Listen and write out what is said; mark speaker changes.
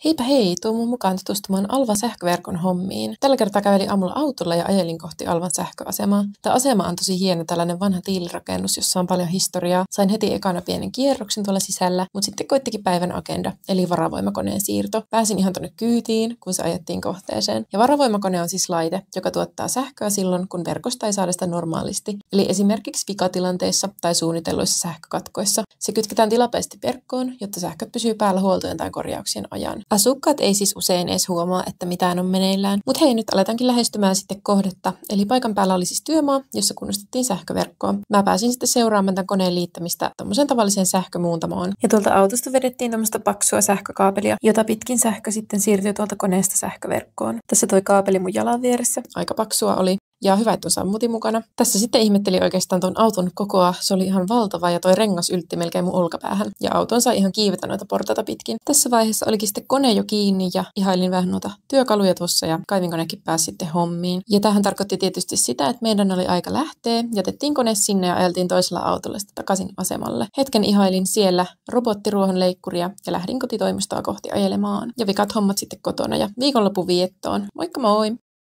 Speaker 1: Heipä hei, tuu mun mukaan tutustumaan Alvan sähköverkon hommiin. Tällä kertaa kävelin aamulla autolla ja ajelin kohti Alvan sähköasemaa. Tämä asema on tosi hieno, tällainen vanha tiilirakennus, jossa on paljon historiaa. Sain heti ekana pienen kierroksen tuolla sisällä, mutta sitten koittikin päivän agenda, eli varavoimakoneen siirto. Pääsin ihan tonne kyytiin, kun se ajettiin kohteeseen. Ja varavoimakone on siis laite, joka tuottaa sähköä silloin, kun verkosta ei saada sitä normaalisti. Eli esimerkiksi vikatilanteissa tai suunnitelluissa sähkökatkoissa. Se kytketään tilapäisesti verkkoon, jotta sähköt pysyy päällä huoltojen tai korjauksien ajan. Asukkaat ei siis usein edes huomaa, että mitään on meneillään. Mutta hei, nyt aletaankin lähestymään sitten kohdetta. Eli paikan päällä oli siis työmaa, jossa kunnostettiin sähköverkkoa. Mä pääsin sitten seuraamaan tämän koneen liittämistä tommoseen tavalliseen sähkömuuntamoon. Ja tuolta autosta vedettiin tämmöistä paksua sähkökaapelia, jota pitkin sähkö sitten siirtyi tuolta koneesta sähköverkkoon. Tässä toi kaapeli mun jalan vieressä. Aika paksua oli. Ja hyvä, että on sammutin mukana. Tässä sitten ihmettelin oikeastaan tuon auton kokoa. Se oli ihan valtava ja toi rengas yltti melkein mun olkapäähän. Ja auton sai ihan kiivetä noita portaita pitkin. Tässä vaiheessa olikin sitten kone jo kiinni ja ihailin vähän noita työkaluja tuossa ja kaivinkonekin pääsi sitten hommiin. Ja tämähän tarkoitti tietysti sitä, että meidän oli aika lähteä. Jätettiin kone sinne ja ajeltiin toisella autolla sitten takaisin asemalle. Hetken ihailin siellä robottiruohonleikkuria ja lähdin kotitoimistoa kohti ajelemaan. Ja vikat hommat sitten kotona ja viikonlopun viettoon. Moikka moi!